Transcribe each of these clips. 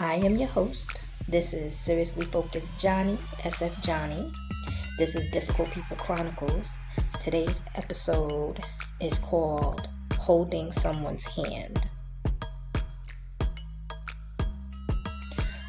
I am your host. This is Seriously Focused Johnnie, SF Johnnie. This is Difficult People Chronicles. Today's episode is called Holding Someone's Hand.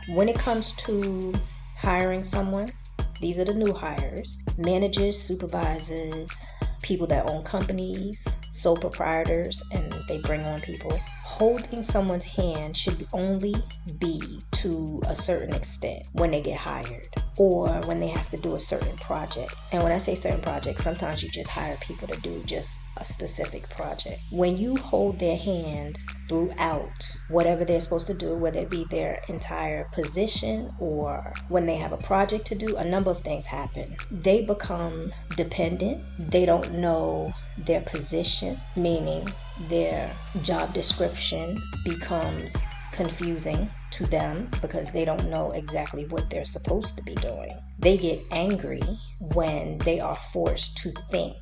When it comes to hiring someone, these are the new hires: managers, supervisors, people that own companies, sole proprietors, and they bring on people. Holding someone's hand should only be to a certain extent when they get hired or when they have to do a certain project. And when I say certain projects, sometimes you just hire people to do just a specific project. When you hold their hand throughout whatever they're supposed to do, whether it be their entire position or when they have a project to do, a number of things happen. They become dependent. They don't know their position, meaning their job description becomes confusing to them because they don't know exactly what they're supposed to be doing. They get angry when they are forced to think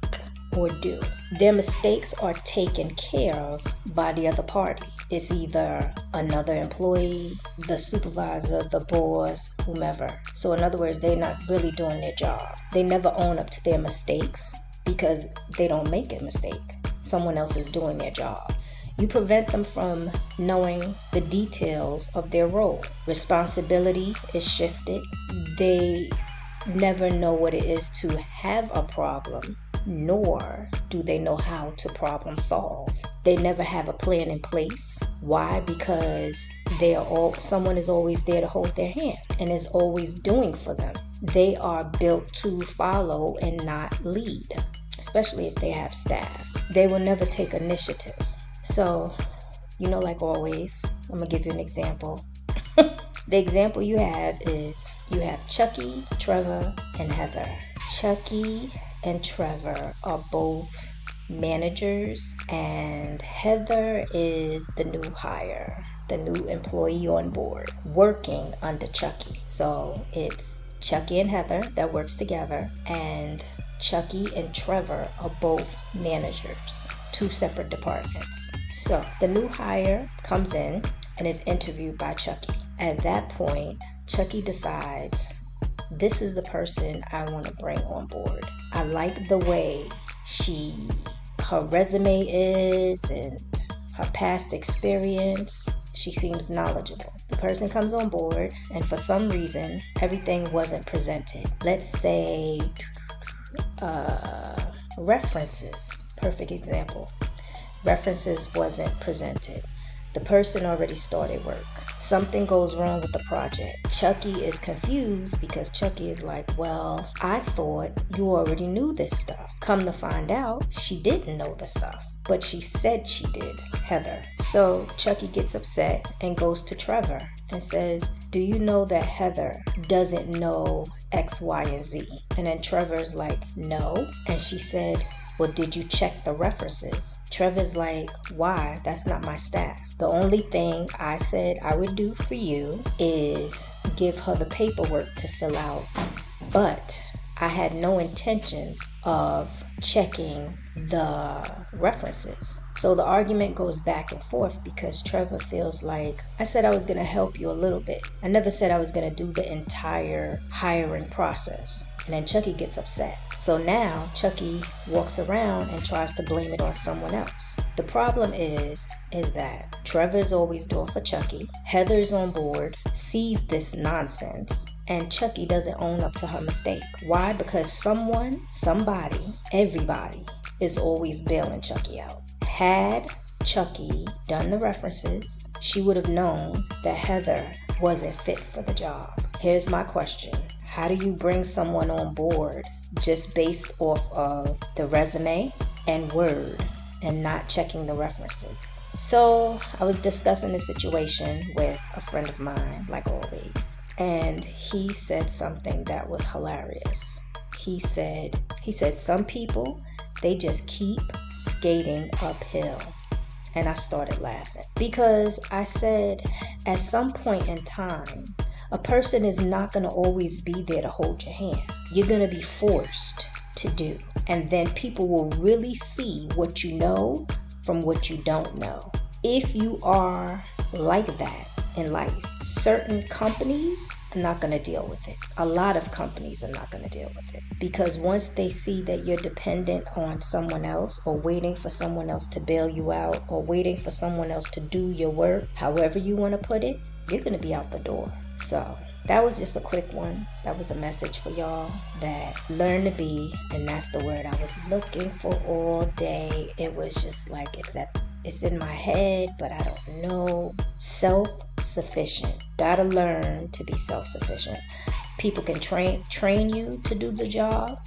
or do. Their mistakes are taken care of by the other party. It's either another employee, the supervisor, the boss, whomever. So in other words, they're not really doing their job. They never own up to their mistakes because they don't make a mistake. Someone else is doing their job. You prevent them from knowing the details of their role. Responsibility is shifted. They never know what it is to have a problem, nor do they know how to problem solve. They never have a plan in place. Why? Because someone is always there to hold their hand and is always doing for them. They are built to follow and not lead, especially if they have staff. They will never take initiative. So, like always, I'm going to give you an example. The example you have is you have Chucky, Trevor, and Heather. Chucky and Trevor are both managers, and Heather is the new hire, the new employee on board, working under Chucky. So it's Chucky and Heather that works together, and Chucky and Trevor are both managers, two separate departments. So the new hire comes in and is interviewed by Chucky. At that point, Chucky decides, this is the person I want to bring on board. I like the way her resume is and her past experience. She seems knowledgeable. The person comes on board, and for some reason, everything wasn't presented. Let's say references. Perfect example. References wasn't presented. The person already started work. Something goes wrong with the project. Chucky is confused because Chucky is like, well, I thought you already knew this stuff. Come to find out, she didn't know the stuff, but she said she did, Heather. So Chucky gets upset and goes to Trevor and says, do you know that Heather doesn't know X, Y, and Z? And then Trevor's like, no. And she said, well, did you check the references? Trevor's like, why? That's not my staff. The only thing I said I would do for you is give her the paperwork to fill out. But I had no intentions of checking the references. So the argument goes back and forth because Trevor feels like, I said I was going to help you a little bit. I never said I was going to do the entire hiring process. And then Chucky gets upset. So now Chucky walks around and tries to blame it on someone else. The problem is that Trevor is always doing for Chucky. Heather's on board, sees this nonsense, and Chucky doesn't own up to her mistake. Why? Because somebody, everybody is always bailing Chucky out. Had Chucky done the references, she would have known that Heather wasn't fit for the job. Here's my question. How do you bring someone on board just based off of the resume and word and not checking the references? So I was discussing the situation with a friend of mine, like always, and he said something that was hilarious. He said some people, they just keep skating uphill. And I started laughing because I said, at some point in time, a person is not going to always be there to hold your hand. You're going to be forced to do. And then people will really see what you know from what you don't know. If you are like that, in life. Certain companies are not going to deal with it. A lot of companies are not going to deal with it, because once they see that you're dependent on someone else, or waiting for someone else to bail you out, or waiting for someone else to do your work, however you want to put it, you're going to be out the door. So that was just a quick one. That was a message for y'all, that learn to be, and that's the word I was looking for all day. It was just like, it's in my head, but I don't know. Self-sufficient. Gotta learn to be self-sufficient. People can train you to do the job,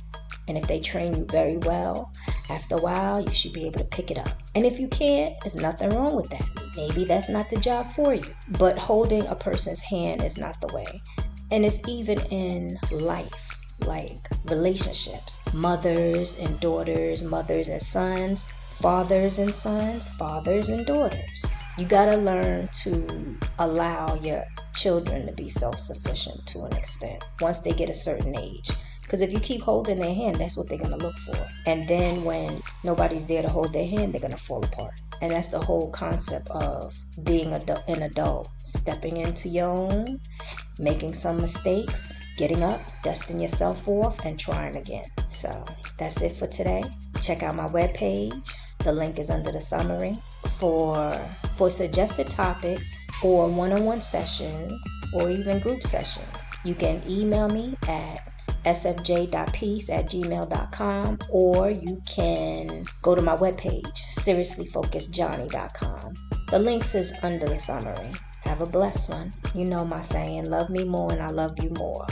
and if they train you very well, after a while, you should be able to pick it up. And if you can't, there's nothing wrong with that. Maybe that's not the job for you. But holding a person's hand is not the way. And it's even in life, like relationships. Mothers and daughters, mothers and sons, fathers and sons, fathers and daughters. You gotta learn to allow your children to be self-sufficient to an extent once they get a certain age. Because if you keep holding their hand, that's what they're going to look for. And then when nobody's there to hold their hand, they're going to fall apart. And that's the whole concept of being an adult. Stepping into your own, making some mistakes, getting up, dusting yourself off, and trying again. So that's it for today. Check out my webpage. The link is under the summary. For suggested topics or one-on-one sessions or even group sessions, you can email me at sfj.peace@gmail.com, or you can go to my webpage, seriouslyfocusedjohnnie.com. The links is under the summary. Have a blessed one. You know my saying, love me more and I love you more.